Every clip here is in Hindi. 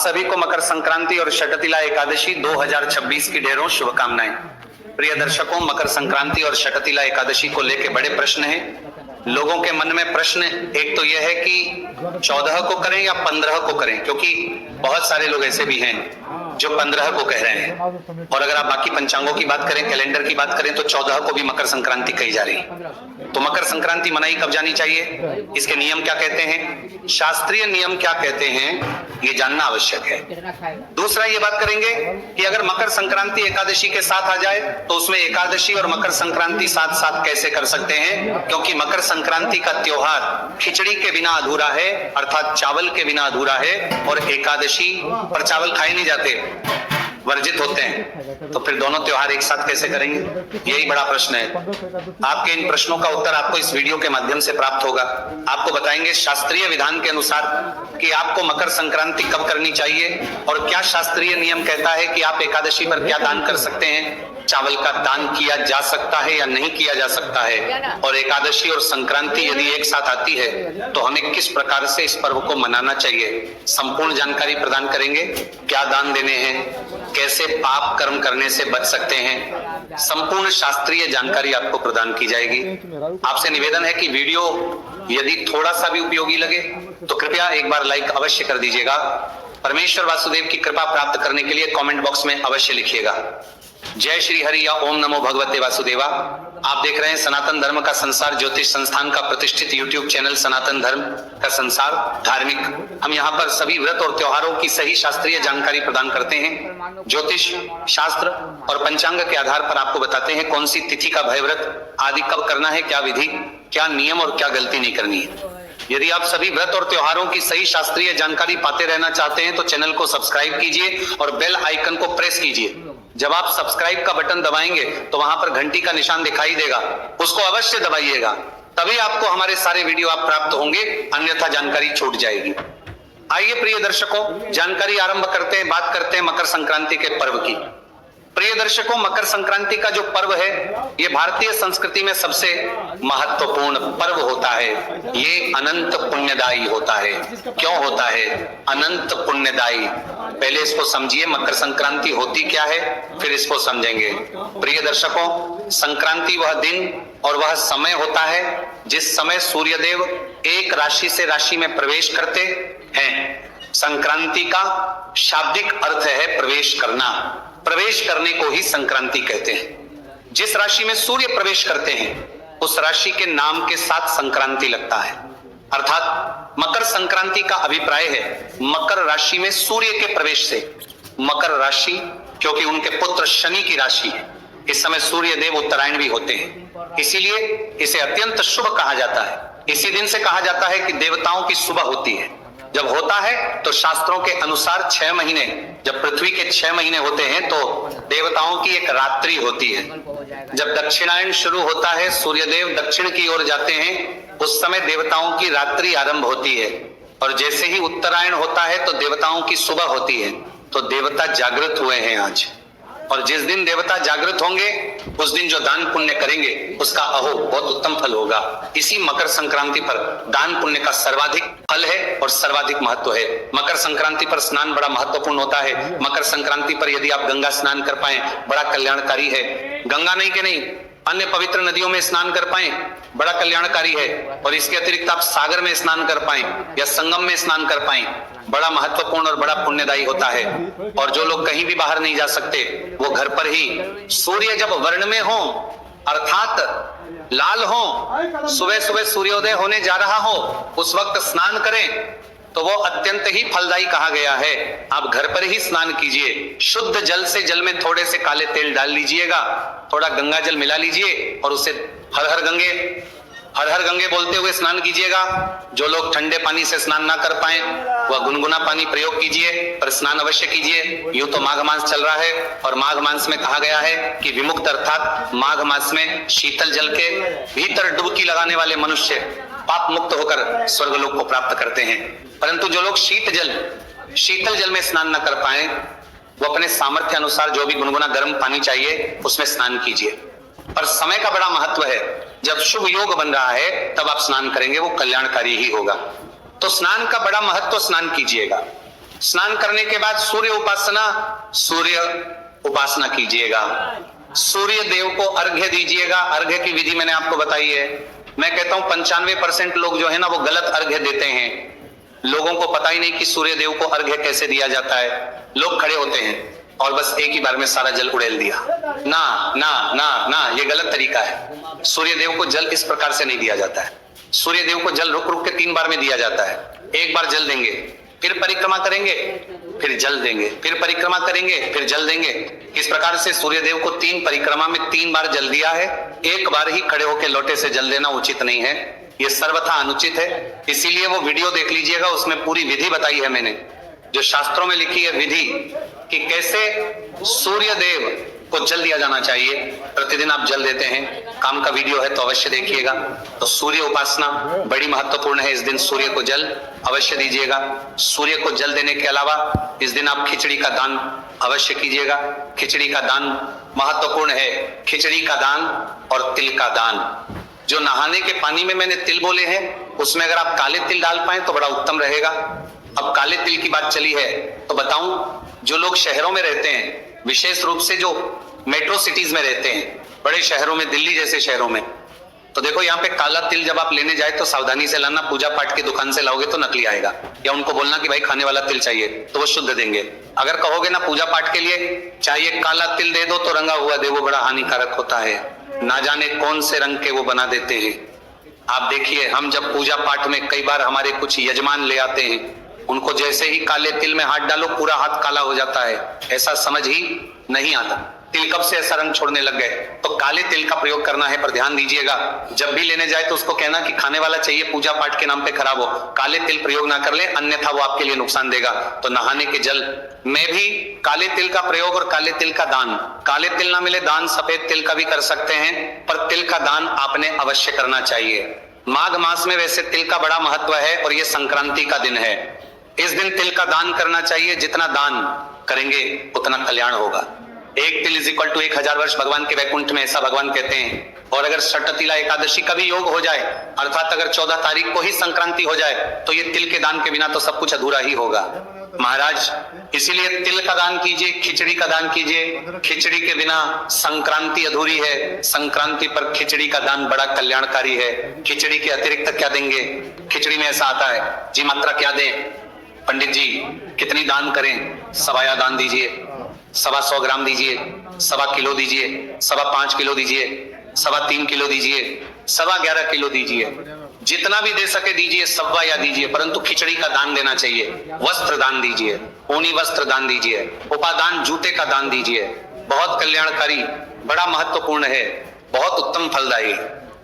सभी को मकर संक्रांति और षटतिला एकादशी 2026 की ढेरों शुभकामनाएं। प्रिय दर्शकों, मकर संक्रांति और षटतिला एकादशी को लेकर बड़े प्रश्न हैं लोगों के मन में। प्रश्न एक तो यह है कि 14 को करें या 15 को करें, क्योंकि बहुत सारे लोग ऐसे भी हैं जो 15 को कह रहे हैं, और अगर आप बाकी पंचांगों की बात करें, कैलेंडर की बात करें, तो 14 को भी मकर संक्रांति कही जा रही है। तो मकर संक्रांति मनाई कब जानी चाहिए, इसके नियम क्या कहते हैं, शास्त्रीय नियम क्या कहते हैं, ये जानना आवश्यक है। दूसरा ये बात करेंगे कि अगर मकर संक्रांति एकादशी के साथ आ जाए तो उसमें एकादशी और मकर संक्रांति साथ साथ कैसे कर सकते हैं, क्योंकि मकर संक्रांति का त्योहार खिचड़ी के बिना अधूरा है, अर्थात चावल के बिना अधूरा है, और एकादशी पर चावल खाए नहीं जाते, वर्जित होते हैं। तो फिर दोनों त्योहार एक साथ कैसे करेंगे, यही बड़ा प्रश्न है। आपके इन प्रश्नों का उत्तर आपको इस वीडियो के माध्यम से प्राप्त होगा। आपको बताएंगे शास्त्रीय विधान के अनुसार कि आपको मकर संक्रांति कब करनी चाहिए, और क्या शास्त्रीय नियम कहता है कि आप एकादशी पर क्या दान कर सकते हैं, चावल का दान किया जा सकता है या नहीं किया जा सकता है, और एकादशी और संक्रांति यदि एक साथ आती है तो हमें किस प्रकार से इस पर्व को मनाना चाहिए, संपूर्ण जानकारी प्रदान करेंगे। क्या दान देने हैं, कैसे पाप कर्म करने से बच सकते हैं, संपूर्ण शास्त्रीय जानकारी आपको प्रदान की जाएगी। आपसे निवेदन है कि वीडियो यदि थोड़ा सा भी उपयोगी लगे तो कृपया एक बार लाइक अवश्य कर दीजिएगा। परमेश्वर वासुदेव की कृपा प्राप्त करने के लिए कमेंट बॉक्स में अवश्य लिखिएगा जय श्री हरि या ओम नमो भगवते वासुदेवा। आप देख रहे हैं सनातन धर्म का संसार ज्योतिष संस्थान का प्रतिष्ठित यूट्यूब चैनल सनातन धर्म का संसार धार्मिक। हम यहाँ पर सभी व्रत और त्योहारों की सही शास्त्रीय जानकारी प्रदान करते हैं। ज्योतिष शास्त्र और पंचांग के आधार पर आपको बताते हैं कौन सी तिथि का भय व्रत आदि कब करना है, क्या विधि, क्या नियम और क्या गलती नहीं करनी है। यदि आप सभी व्रत और त्योहारों की सही शास्त्रीय जानकारी पाते रहना चाहते हैं तो चैनल को सब्सक्राइब कीजिए और बेल आइकन को प्रेस कीजिए। जब आप सब्सक्राइब का बटन दबाएंगे तो वहां पर घंटी का निशान दिखाई देगा, उसको अवश्य दबाइएगा, तभी आपको हमारे सारे वीडियो आप प्राप्त होंगे, अन्यथा जानकारी छूट जाएगी। आइए प्रिय दर्शकों, जानकारी आरंभ करते हैं, बात करते हैं मकर संक्रांति के पर्व की। प्रिय दर्शकों, मकर संक्रांति का जो पर्व है ये भारतीय संस्कृति में सबसे महत्वपूर्ण पर्व होता है। ये अनंत पुण्यदायी होता है। क्यों होता है अनंत पुण्यदायी, पहले इसको समझिए, मकर संक्रांति होती क्या है फिर इसको समझेंगे। प्रिय दर्शकों, संक्रांति वह दिन और वह समय होता है जिस समय सूर्यदेव एक राशि से राशि में प्रवेश करते हैं। संक्रांति का शाब्दिक अर्थ है प्रवेश करना, प्रवेश करने को ही संक्रांति कहते हैं। जिस राशि में सूर्य प्रवेश करते हैं उस राशि के नाम के साथ संक्रांति लगता है, अर्थात मकर संक्रांति का अभिप्राय है मकर राशि में सूर्य के प्रवेश से। मकर राशि क्योंकि उनके पुत्र शनि की राशि है, इस समय सूर्य देव उत्तरायण भी होते हैं, इसीलिए इसे अत्यंत शुभ कहा जाता है। इसी दिन से कहा जाता है कि देवताओं की सुबह होती है। जब होता है तो शास्त्रों के अनुसार 6 महीने, जब पृथ्वी के 6 महीने होते हैं तो देवताओं की एक रात्रि होती है। जब दक्षिणायन शुरू होता है, सूर्यदेव दक्षिण की ओर जाते हैं, उस समय देवताओं की रात्रि आरंभ होती है, और जैसे ही उत्तरायण होता है तो देवताओं की सुबह होती है। तो देवता जागृत हुए हैं आज, और जिस दिन देवता जागृत होंगे उस दिन जो दान पुण्य करेंगे उसका अहो बहुत उत्तम फल होगा। इसी मकर संक्रांति पर दान पुण्य का सर्वाधिक फल है और सर्वाधिक महत्व है। मकर संक्रांति पर स्नान बड़ा महत्वपूर्ण होता है। मकर संक्रांति पर यदि आप गंगा स्नान कर पाए बड़ा कल्याणकारी है। गंगा नहीं के नहीं, अन्य पवित्र नदियों में स्नान कर पाए बड़ा कल्याणकारी है, और इसके अतिरिक्त आप सागर में स्नान कर पाए या संगम में स्नान कर पाए बड़ा महत्वपूर्ण और बड़ा पुण्यदायी होता है। और जो लोग कहीं भी बाहर नहीं जा सकते वो घर पर ही सूर्य जब वर्ण में हो, अर्थात लाल हो, सुबह सुबह सूर्योदय होने जा रहा हो, उस वक्त स्नान करें तो वो अत्यंत ही फलदायी कहा गया है। आप घर पर ही स्नान कीजिए, शुद्ध जल से जल में थोड़े से काले तेल डाल लीजिएगा, थोड़ा गंगा जल मिला लीजिए और उसे हर हर गंगे बोलते हुए स्नान कीजिएगा। जो लोग ठंडे पानी से स्नान ना कर पाए वह गुनगुना पानी प्रयोग कीजिए, पर स्नान अवश्य कीजिए। यूं तो माघ मास चल रहा है और माघ मास में कहा गया है कि विमुक्त अर्थात माघ मास में शीतल जल के भीतर डुबकी लगाने वाले मनुष्य पाप मुक्त होकर स्वर्गलोक को प्राप्त करते हैं। परंतु जो लोग शीतल जल में स्नान न कर पाए वो अपने सामर्थ्य अनुसार जो भी गुनगुना गर्म पानी चाहिए उसमें स्नान कीजिए। पर समय का बड़ा महत्व है, जब शुभ योग बन रहा है तब आप स्नान करेंगे, वो कल्याणकारी ही होगा। तो स्नान का बड़ा महत्व, स्नान कीजिएगा। स्नान करने के बाद सूर्य उपासना कीजिएगा, सूर्य देव को अर्घ्य दीजिएगा। अर्घ्य की विधि मैंने आपको बताई है। मैं कहता हूं 95% लोग जो है ना वो गलत अर्घ्य देते हैं। लोगों को पता ही नहीं कि सूर्य देव को अर्घ्य कैसे दिया जाता है। लोग खड़े होते हैं और बस एक ही बार में सारा जल उड़ेल दिया। ना ना ना ना, ये गलत तरीका है। सूर्य देव को जल इस प्रकार से नहीं दिया जाता है। सूर्य देव को जल रुक रुक के 3 बार में दिया जाता है। एक बार जल देंगे, फिर परिक्रमा करेंगे, फिर जल देंगे, फिर परिक्रमा करेंगे, फिर जल देंगे। इस प्रकार से सूर्य देव को 3 परिक्रमा में 3 बार जल दिया है। एक बार ही खड़े होकर लोटे से जल देना उचित नहीं है, ये सर्वथा अनुचित है। इसीलिए वो वीडियो देख लीजिएगा, उसमें पूरी विधि बताई है मैंने, जो शास्त्रों में लिखी है विधि कि कैसे सूर्य देव को जल दिया जाना चाहिए। प्रतिदिन आप जल देते हैं, काम का वीडियो है तो अवश्य देखिएगा। तो सूर्य उपासना बड़ी महत्वपूर्ण है। इस दिन सूर्य को जल अवश्य दीजिएगा। सूर्य को जल देने के अलावा इस दिन आप खिचड़ी का दान अवश्य कीजिएगा। खिचड़ी का दान महत्वपूर्ण है। खिचड़ी का दान और तिल का दान। जो नहाने के पानी में मैंने तिल बोले हैं, उसमें अगर आप काले तिल डाल पाए तो बड़ा उत्तम रहेगा। अब काले तिल की बात चली है तो बताऊं, जो लोग शहरों में रहते हैं, विशेष रूप से जो मेट्रो सिटीज में रहते हैं, बड़े शहरों में, दिल्ली जैसे शहरों में, तो देखो यहाँ पे काला तिल जब आप लेने जाए तो सावधानी से लाना। पूजा पाठ की दुकान से लाओगे तो नकली आएगा, या उनको बोलना कि भाई खाने वाला तिल चाहिए तो वो शुद्ध देंगे। अगर कहोगे ना पूजा पाठ के लिए चाहिए काला तिल दे दो तो रंगा हुआ दे, वो बड़ा हानिकारक होता है। ना जाने कौन से रंग के वो बना देते हैं। आप देखिए, हम जब पूजा पाठ में कई बार हमारे कुछ यजमान ले आते हैं, उनको जैसे ही काले तिल में हाथ डालो पूरा हाथ काला हो जाता है। ऐसा समझ ही नहीं आता, तिल कब से ऐसा रंग छोड़ने लग गए। तो काले तिल का प्रयोग करना है, पर ध्यान दीजिएगा, जब भी लेने जाए तो उसको कहना कि खाने वाला चाहिए, पूजा पाठ के नाम पे खराब हो। काले तिल प्रयोग ना कर ले, अन्यथा वो आपके लिए नुकसान देगा। तो नहाने के जल में भी काले तिल का प्रयोग और काले तिल का दान। काले तिल ना मिले, दान सफेद तिल का भी कर सकते हैं, पर तिल का दान आपने अवश्य करना चाहिए। माघ मास में वैसे तिल का बड़ा महत्व है और ये संक्रांति का दिन है। इस दिन तिल का दान करना चाहिए। जितना दान करेंगे उतना कल्याण होगा। 1 तिल = 1000 वर्ष भगवान के वैकुंठ में, ऐसा भगवान कहते हैं। और अगर षटतिला एकादशी का भी योग हो जाए, अर्थात अगर 14 तारीख को ही संक्रांति हो जाए, तो ये तिल के दान के बिना तो सब कुछ अधूरा ही होगा महाराज। इसीलिए तिल का दान कीजिए, खिचड़ी का दान कीजिए। खिचड़ी के बिना संक्रांति अधूरी है। संक्रांति पर खिचड़ी का दान बड़ा कल्याणकारी है। खिचड़ी के अतिरिक्त क्या देंगे? खिचड़ी में ऐसा आता है जी, मात्रा क्या दें पंडित जी, कितनी दान करें? सवाया दान दीजिए, 125 ग्राम दीजिए, 1.25 किलो दीजिए, 5.25 किलो दीजिए, 3.25 किलो दीजिए, 11.25 किलो दीजिए। जितना भी दे सके दीजिए, सवा या दीजिए, परंतु खिचड़ी का दान देना चाहिए। वस्त्र दान दीजिए, ऊनी वस्त्र दान दीजिए, उपादान जूते का दान दीजिए। बहुत कल्याणकारी, बड़ा महत्वपूर्ण है, बहुत उत्तम फलदायी।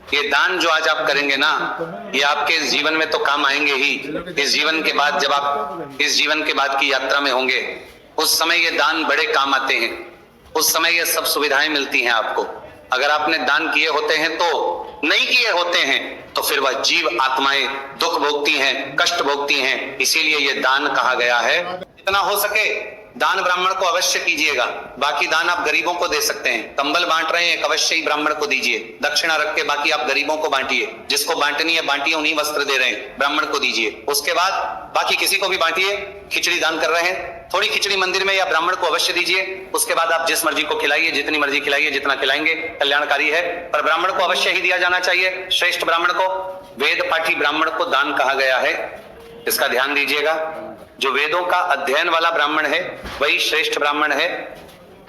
ये दान जो आज आप करेंगे ना, ये आपके जीवन में तो काम आएंगे ही। इस जीवन के बाद, जब आप इस जीवन के बाद की यात्रा में होंगे, उस समय ये दान बड़े काम आते हैं। उस समय ये सब सुविधाएं मिलती हैं आपको। अगर आपने दान किए होते हैं तो, नहीं किए होते हैं तो फिर वह जीव आत्माएं दुख भोगती हैं, कष्ट भोगती हैं। इसीलिए ये दान कहा गया है। जितना हो सके दान ब्राह्मण को अवश्य कीजिएगा। बाकी दान आप गरीबों को दे सकते हैं। कंबल बांट रहे हैं, एक अवश्य ही ब्राह्मण को दीजिए। दक्षिणा रख के बाकी आप गरीबों को बांटिए। जिसको बांटनी है बांटिए, उन्हीं वस्त्र दे रहे हैं, ब्राह्मण को दीजिए। उसके बाद बाकी किसी को भी बांटिए। खिचड़ी दान कर रहे हैं, थोड़ी खिचड़ी मंदिर में या ब्राह्मण को अवश्य दीजिए। उसके बाद आप जिस मर्जी को खिलाइए, जितनी मर्जी खिलाइए, जितना खिलाएंगे कल्याणकारी है। पर ब्राह्मण को अवश्य ही दिया जाना चाहिए, श्रेष्ठ ब्राह्मण को। वेद पाठी ब्राह्मण को दान कहा गया है, इसका ध्यान दीजिएगा। जो वेदों का अध्ययन वाला ब्राह्मण है वही श्रेष्ठ ब्राह्मण है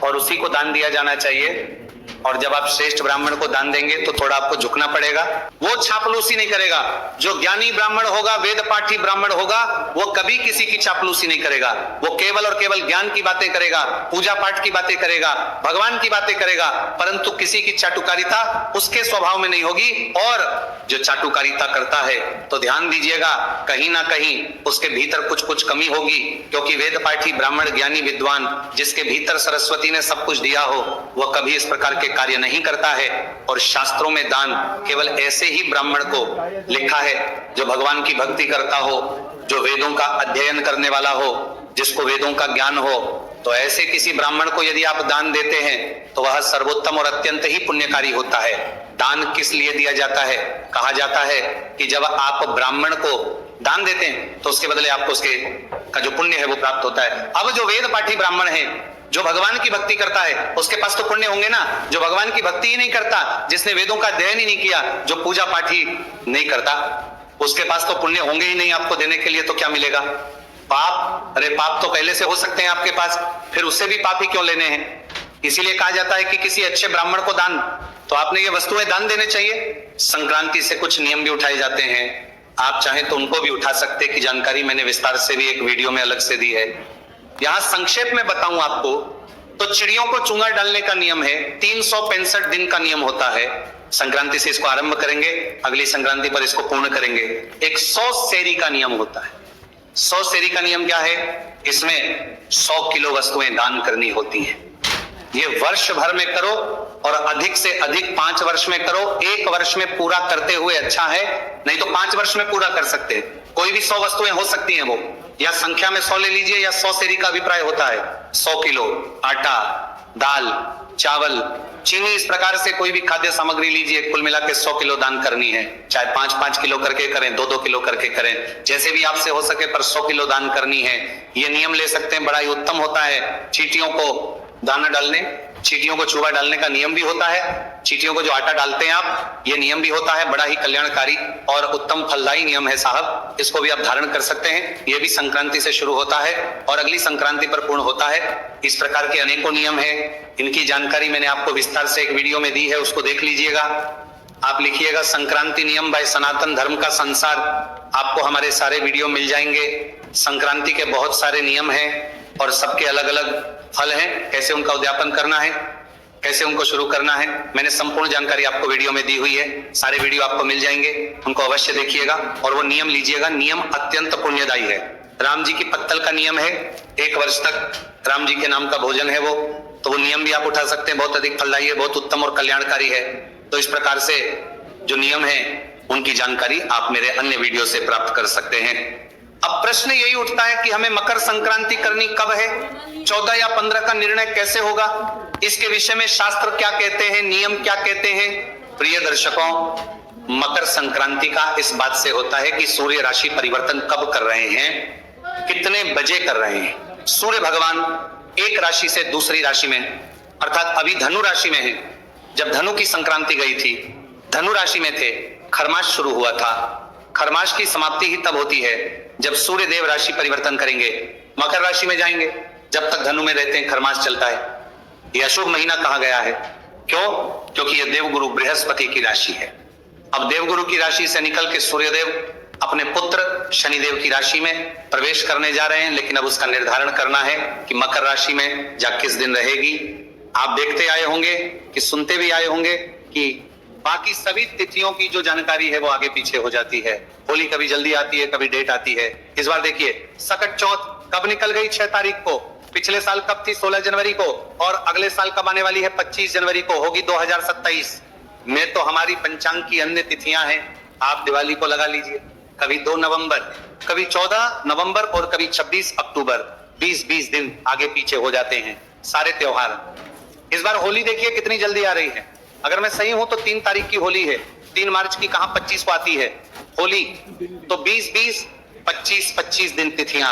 और उसी को दान दिया जाना चाहिए। और जब आप श्रेष्ठ ब्राह्मण को दान देंगे तो थोड़ा आपको झुकना पड़ेगा। वो चापलूसी नहीं करेगा। जो ज्ञानी ब्राह्मण होगा, वेद पाठी ब्राह्मण होगा, वो कभी किसी की चापलूसी नहीं करेगा। वो केवल और केवल ज्ञान की बातें करेगा, पूजा पाठ की बातें करेगा, भगवान की बातें करेगा, परंतु किसी की चाटुकारिता उसके स्वभाव में नहीं होगी। और जो चाटुकारिता करता है तो ध्यान दीजिएगा, कहीं ना कहीं उसके भीतर कुछ कुछ कमी होगी। क्योंकि वेद पाठी ब्राह्मण, ज्ञानी विद्वान, जिसके भीतर सरस्वती ने सब कुछ दिया हो, वह कभी इस प्रकार के कार्य नहीं करता है। और शास्त्रों में दान केवल ऐसे ही ब्राह्मण को लिखा है जो भगवान की भक्ति करता हो, जो वेदों का अध्ययन करने वाला हो, जिसको वेदों का ज्ञान हो। तो ऐसे किसी ब्राह्मण को यदि आप दान देते हैं तो वह सर्वोत्तम और अत्यंत ही पुण्यकारी होता है। दान किस लिए दिया जाता है? कहा जाता है कि जब आप ब्राह्मण को दान देते हैं तो उसके बदले आपको उसके का जो पुण्य है वो प्राप्त होता है। अब जो वेद पाठी ब्राह्मण है, जो भगवान की भक्ति करता है, उसके पास तो पुण्य होंगे ना। जो भगवान की भक्ति ही नहीं करता, जिसने वेदों का अध्ययन ही नहीं किया, जो पूजा पाठ ही नहीं करता, उसके पास तो पुण्य होंगे ही नहीं आपको देने के लिए। तो क्या मिलेगा? पाप। अरे पाप तो पहले से हो सकते हैं आपके पास, फिर उससे भी पाप ही क्यों लेने हैं? इसीलिए कहा जाता है कि किसी अच्छे ब्राह्मण को दान, तो आपने ये वस्तुएं दान देने चाहिए। संक्रांति से कुछ नियम भी उठाए जाते हैं, आप चाहें तो उनको भी उठा सकते हैं, कि जानकारी मैंने विस्तार से भी एक वीडियो में अलग से दी है। यहां संक्षेप में बताऊं आपको तो चिड़ियों को चूंगा डालने का नियम है, 365 दिन का नियम होता है। संक्रांति से इसको आरंभ करेंगे, अगली संक्रांति पर इसको पूर्ण करेंगे। एक 100 सेरी का नियम होता है। 100 सेरी का नियम क्या है? इसमें 100 किलो वस्तुएं दान करनी होती हैं। ये वर्ष भर में करो और अधिक से अधिक 5 वर्ष में करो। 1 वर्ष में पूरा करते हुए अच्छा है, नहीं तो 5 वर्ष में पूरा कर सकते हैं। कोई भी 100 वस्तुएं हो सकती हैं वो, या संख्या में 100 ले लीजिए, या 100 सेरी का अभिप्राय होता है। 100 किलो आटा, दाल, चावल, चीनी, इस प्रकार से कोई भी खाद्य सामग्री लीजिए, कुल मिला के 100 किलो दान करनी है। चाहे 5-5 किलो करके करें, 2-2 किलो करके करें, जैसे भी आपसे हो सके, पर 100 किलो दान करनी है। ये नियम ले सकते हैं, बड़ा ही उत्तम होता है। चींटियों को दाना डालने, चींटियों को चूहा डालने का नियम भी होता है। चींटियों को जो आटा डालते हैं आप, ये नियम भी होता है। बड़ा ही कल्याणकारी और उत्तम फलदायी नियम है साहब, इसको भी आप धारण कर सकते हैं। ये भी संक्रांति से शुरू होता है और अगली संक्रांति पर पूर्ण होता है। इस प्रकार के अनेकों नियम है, इनकी जानकारी मैंने आपको विस्तार से एक वीडियो में दी है, उसको देख लीजिएगा। आप लिखिएगा संक्रांति नियम बाय सनातन धर्म का संसार, आपको हमारे सारे वीडियो मिल जाएंगे। संक्रांति के बहुत सारे नियम हैं और सबके अलग अलग फल हैं, कैसे उनका उद्यापन करना है, कैसे उनको शुरू करना है, मैंने संपूर्ण जानकारी आपको वीडियो में दी हुई है। सारे वीडियो आपको मिल जाएंगे, उनको अवश्य देखिएगा और वो नियम लीजिएगा। नियम अत्यंत पुण्यदायी है। राम जी की पत्तल का नियम है, 1 वर्ष तक राम जी के नाम का भोजन है वो, तो वो नियम भी आप उठा सकते हैं। बहुत अधिक फलदायी है, बहुत उत्तम और कल्याणकारी है। तो इस प्रकार से जो नियम है उनकी जानकारी आप मेरे अन्य वीडियो से प्राप्त कर सकते हैं। अब प्रश्न यही उठता है कि हमें मकर संक्रांति करनी कब है, 14 या 15 का निर्णय कैसे होगा, इसके विषय में शास्त्र क्या कहते हैं, नियम क्या कहते हैं। प्रिय दर्शकों, मकर संक्रांति का इस बात से होता है कि सूर्य राशि परिवर्तन कब कर रहे हैं, कितने बजे कर रहे हैं। सूर्य भगवान एक राशि से दूसरी राशि में, अर्थात अभी धनु राशि में है। जब धनु की संक्रांति गई थी, धनु राशि में थे, खरमास शुरू हुआ था। खरमास की समाप्ति ही तब होती है जब सूर्य देव राशि परिवर्तन करेंगे, मकर राशि में जाएंगे। जब तक धनु में रहते हैं खरमास चलता है। यह अशुभ महीना कहा गया है, क्यों? क्योंकि यह देवगुरु बृहस्पति की राशि है। अब देवगुरु की राशि से निकल के सूर्यदेव अपने पुत्र शनिदेव की राशि में प्रवेश करने जा रहे हैं, लेकिन अब उसका निर्धारण करना है कि मकर राशि में जा किस दिन रहेगी। आप देखते आए होंगे कि सुनते भी आए होंगे कि बाकी सभी तिथियों की जो जानकारी है वो आगे पीछे हो जाती है। होली कभी जल्दी आती है, कभी डेट आती है। इस बार देखिए सकट चौथ कब निकल गई, 6 तारीख को। पिछले साल कब थी, 16 जनवरी को। और अगले साल कब आने वाली है, 25 जनवरी को होगी 2027 में। तो हमारी पंचांग की अन्य तिथियां हैं। आप दिवाली को लगा लीजिए, कभी 2 नवंबर, कभी 14 नवंबर और कभी 26 अक्टूबर। 20-20 दिन आगे पीछे हो जाते हैं सारे त्योहार। इस बार होली देखिए कितनी जल्दी आ रही है। अगर मैं सही हूं तो 3 तारीख की होली है, 3 मार्च की कहां 25 को आती है होली। तो 20-20, 25-25 दिन तिथियां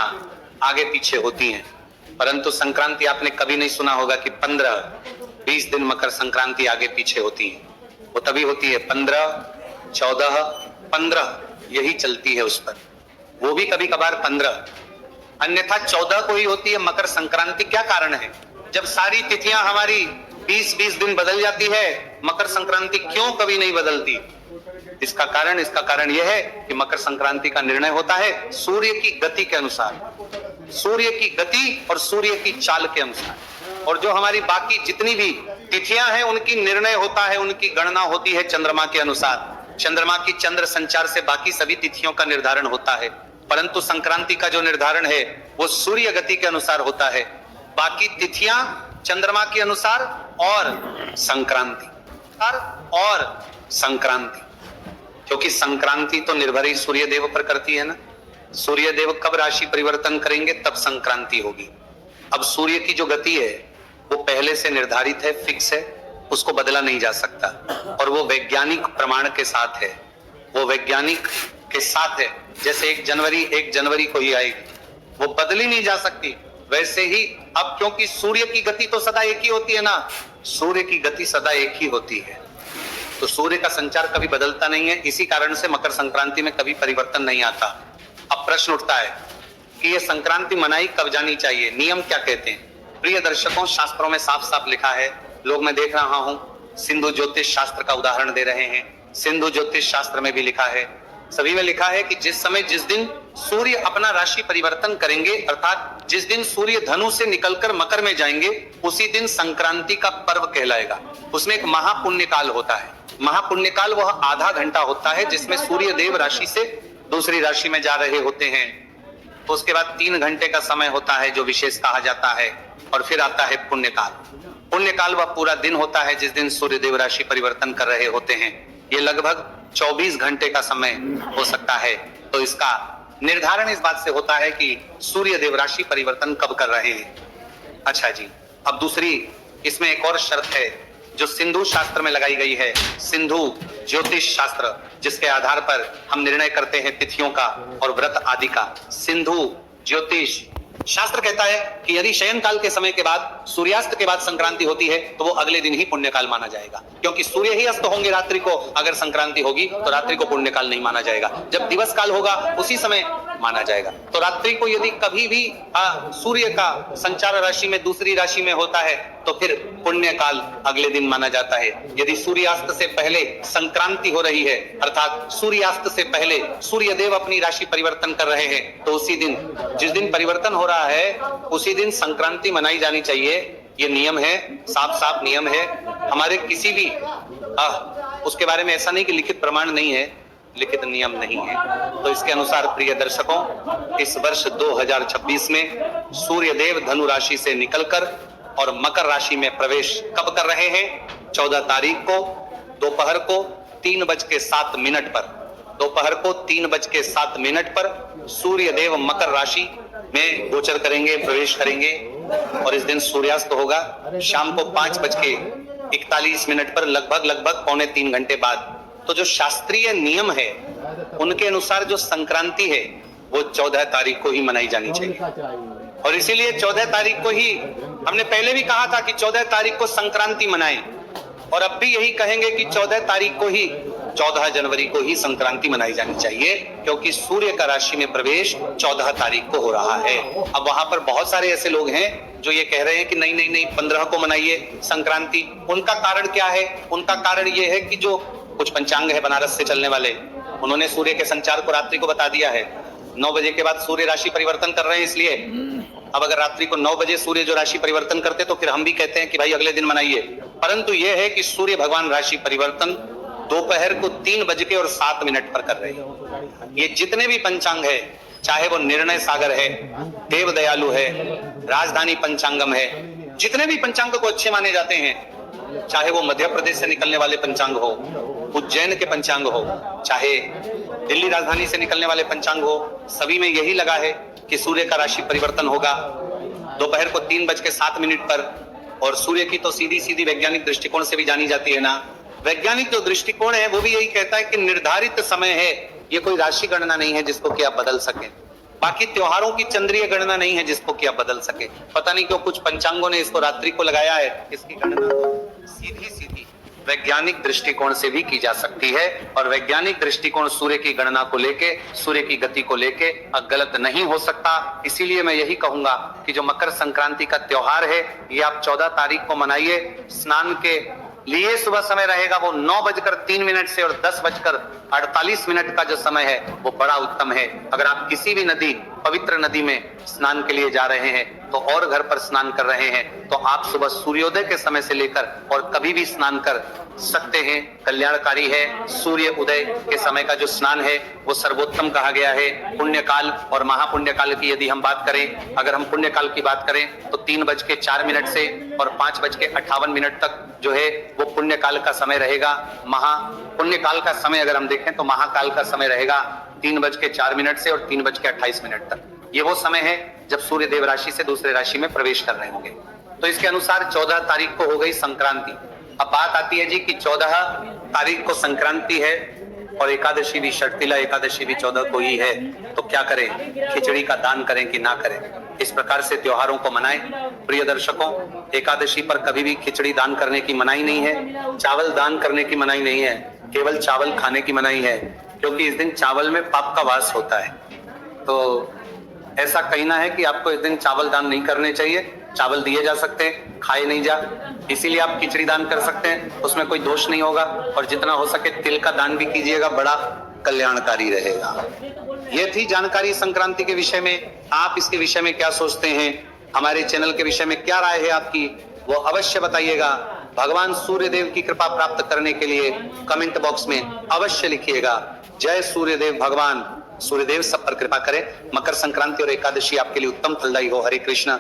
आगे पीछे होती हैं। परंतु संक्रांति आपने कभी नहीं सुना होगा कि 15-20 दिन मकर संक्रांति आगे पीछे होती है। वो तभी होती है 15, 14, 15, यही चलती है उस पर। वो भी कभी कभार 15, अन्यथा 14 को ही होती है मकर संक्रांति। क्या कारण है? जब सारी तिथियां हमारी 20-20 दिन बदल जाती है, मकर संक्रांति क्यों कभी नहीं बदलती? इसका कारण यह है कि मकर संक्रांति का निर्णय होता है सूर्य की गति के अनुसार, सूर्य की गति और सूर्य की चाल के अनुसार। और जो हमारी बाकी जितनी भी तिथियां हैं उनकी निर्णय होता है, उनकी गणना होती है चंद्रमा के अनुसार। चंद्रमा की चंद्र संचार से बाकी सभी तिथियों का निर्धारण होता है, परंतु संक्रांति का जो निर्धारण है वो सूर्य गति के अनुसार होता है। बाकी तिथियां चंद्रमा के अनुसार और संक्रांति क्योंकि संक्रांति तो निर्भर ही सूर्य देव पर करती है ना। सूर्य देव कब राशि परिवर्तन करेंगे तब संक्रांति होगी। अब सूर्य की जो गति है वो पहले से निर्धारित है, फिक्स है, उसको बदला नहीं जा सकता। और वो वैज्ञानिक प्रमाण के साथ है, वो वैज्ञानिक के साथ है। जैसे 1 जनवरी को ही आएगी, वो बदली नहीं जा सकती। वैसे ही अब क्योंकि सूर्य की गति तो सदा एक ही होती है ना, सूर्य की गति सदा एक ही होती है, तो सूर्य का संचार कभी बदलता नहीं है। इसी कारण से मकर संक्रांति में कभी परिवर्तन नहीं आता। अब प्रश्न उठता है कि ये संक्रांति मनाई कब जानी चाहिए, नियम क्या कहते हैं? प्रिय दर्शकों, शास्त्रों में साफ साफ लिखा है, लोग मैं देख रहा हूं सिंधु ज्योतिष शास्त्र का उदाहरण दे रहे हैं, सिंधु ज्योतिष शास्त्र में भी लिखा है, सभी में लिखा है कि जिस समय जिस दिन सूर्य अपना राशि परिवर्तन करेंगे, अर्थात जिस दिन सूर्य धनु से निकलकर मकर में जाएंगे, उसी दिन संक्रांति का पर्व कहलाएगा। उसमें एक महापुण्य काल होता है। महापुण्य काल वह आधा घंटा होता है जिसमें सूर्य देव राशि से दूसरी राशि में जा रहे होते हैं। तो उसके बाद 3 घंटे का समय होता है जो विशेष कहा जाता है, और फिर आता है पुण्यकाल। पुण्यकाल वह पूरा दिन होता है जिस दिन सूर्य देव राशि परिवर्तन कर रहे होते हैं। ये लगभग 24 घंटे का समय हो सकता है। तो इसका निर्धारण इस बात से होता है कि सूर्य देव राशि परिवर्तन कब कर रहे हैं। अच्छा जी, अब दूसरी इसमें एक और शर्त है जो सिंधु शास्त्र में लगाई गई है, सिंधु ज्योतिष शास्त्र, जिसके आधार पर हम निर्णय करते हैं तिथियों का और व्रत आदि का। सिंधु ज्योतिष शास्त्र कहता है कि यदि शयन काल के समय के बाद सूर्यास्त के बाद संक्रांति होती है तो वो अगले दिन ही पुण्यकाल माना जाएगा, क्योंकि सूर्य ही अस्त होंगे रात्रि को। अगर संक्रांति होगी तो रात्रि को पुण्यकाल नहीं माना जाएगा, जब दिवस काल होगा उसी समय माना जाएगा। तो रात्रि को यदि कभी भी सूर्य का संचार राशि में दूसरी राशि में होता है तो फिर पुण्यकाल अगले दिन माना जाता है। यदि सूर्यास्त से पहले संक्रांति हो रही है, अर्थात सूर्यास्त से पहले सूर्य देव अपनी राशि परिवर्तन कर रहे हैं, तो उसी दिन जिस दिन परिवर्तन हो रहा है उसी दिन संक्रांति मनाई जानी चाहिए। ये नियम है, साफ साफ नियम है हमारे। किसी भी उसके बारे में ऐसा नहीं कि लिखित प्रमाण नहीं है, लिखित नियम नहीं है। तो इसके अनुसार प्रिय दर्शकों, इस वर्ष 2026 में सूर्य देव धनु राशि से निकलकर और मकर राशि में प्रवेश कब कर रहे हैं? 14 तारीख को दोपहर को 3:07 पर, दोपहर को 3:07 पर सूर्य देव मकर राशि में गोचर करेंगे, प्रवेश करेंगे, और इस दिन सूर्यास्त होगा शाम को 5:41 पर, लगभग 2.25 घंटे बाद। तो जो शास्त्रीय नियम है उनके अनुसार जो संक्रांति है वो 14 तारीख को ही मनाई जानी चाहिए, और इसीलिए 14 तारीख को ही हमने pहले भी कहा था कि 14 तारीख को संक्रांति मनाएं, और अब भी यही कहेंगे कि 14 तारीख को ही, 14 जनवरी को ही संक्रांति मनाई जानी चाहिए, क्योंकि सूर्य का राशि में प्रवेश 14 तारीख को हो रहा है। अब वहां पर बहुत सारे ऐसे लोग हैं जो ये कह रहे हैं कि नहीं 15 को मनाइए संक्रांति। उनका कारण क्या है? उनका कारण ये है कि जो कुछ पंचांग है बनारस से चलने वाले, उन्होंने सूर्य के संचार को रात्रि को बता दिया है। 9 बजे के बाद सूर्य राशि परिवर्तन कर रहे हैं, इसलिए अब अगर रात्रि को 9 बजे सूर्य जो राशि परिवर्तन करते तो फिर हम भी कहते हैं कि भाई अगले दिन मनाइए। परंतु यह है कि सूर्य भगवान राशि परिवर्तन दोपहर को 3:07 पर कर रहे हैं। ये जितने भी पंचांग है, चाहे वो निर्णय सागर है, देव दयालु है, राजधानी पंचांगम है, जितने भी पंचांग को अच्छे माने जाते हैं, चाहे वो मध्य प्रदेश से निकलने वाले पंचांग हो, उज्जैन के पंचांग हो, चाहे दिल्ली राजधानी से निकलने वाले पंचांग हो, सभी में यही लगा है कि सूर्य का राशि परिवर्तन होगा दोपहर को 3:07 पर। और सूर्य की तो सीधी वैज्ञानिक दृष्टिकोण से भी जानी जाती है ना। वैज्ञानिक जो दृष्टिकोण है वो भी यही कहता है कि निर्धारित समय है, ये कोई राशि गणना नहीं है जिसको कि आप बदल सके। बाकी त्योहारों की चंद्रीय गणना नहीं है जिसको कि आप बदल सके। पता नहीं क्यों कुछ पंचांगों ने इसको रात्रि को लगाया है। इसकी गणना तो सीधी वैज्ञानिक दृष्टिकोण से भी की जा सकती है, और वैज्ञानिक दृष्टिकोण सूर्य की गणना को लेके, सूर्य की गति को लेके गलत नहीं हो सकता। इसीलिए मैं यही कहूंगा कि जो मकर संक्रांति का त्योहार है ये आप 14 तारीख को मनाइए। स्नान के लिए सुबह समय रहेगा वो 9:03 से, और 10:48 का जो समय है वो बड़ा उत्तम है। अगर आप किसी भी नदी, पवित्र नदी में स्नान के लिए जा रहे हैं तो और घर पर स्नान कर रहे हैं तो आप सुबह सूर्योदय के समय से लेकर और कभी भी स्नान कर सकते हैं, कल्याणकारी है। सूर्य उदय के समय का जो स्नान है वो सर्वोत्तम कहा गया है। पुण्यकाल और महापुण्यकाल की यदि हम बात करें, अगर हम पुण्यकाल की बात करें तो 3:04 से और 5:58 तक जो है वो पुण्यकाल का समय रहेगा। महापुण्यकाल का समय अगर हम देखें तो महाकाल का समय रहेगा 3:04 से और 3:28 तक। ये वो समय है जब सूर्य देव राशि से दूसरे राशि में प्रवेश कर रहे होंगे। तो इसके अनुसार 14 तारीख को हो गई संक्रांति। अब बात आती है जी कि 14 तारीख को संक्रांति है और एकादशी भी, षटतिला एकादशी भी 14 को ही है, तो क्या करें? खिचड़ी का दान करें कि ना करें? इस प्रकार से त्योहारों को मनाएं। प्रिय दर्शकों, एकादशी पर कभी भी खिचड़ी दान करने की मनाही नहीं है, चावल दान करने की मनाही नहीं है, केवल चावल खाने की मनाही है, क्योंकि इस दिन चावल में पाप का वास होता है। तो ऐसा कहना है कि आपको इस दिन चावल दान नहीं करने चाहिए, चावल दिए जा सकते हैं, खाए नहीं जा, इसीलिए आप खिचड़ी दान कर सकते हैं, उसमें कोई दोष नहीं होगा। और जितना हो सके तिल का दान भी कीजिएगा, बड़ा कल्याणकारी रहेगा। ये थी जानकारी संक्रांति के विषय में। आप इसके विषय में क्या सोचते हैं, हमारे चैनल के विषय में क्या राय है आपकी, वो अवश्य बताइएगा। भगवान सूर्यदेव की कृपा प्राप्त करने के लिए कमेंट बॉक्स में अवश्य लिखिएगा जय सूर्यदेव। भगवान सूर्यदेव सब पर कृपा करें। मकर संक्रांति और एकादशी आपके लिए उत्तम फलदायी हो। हरे कृष्ण।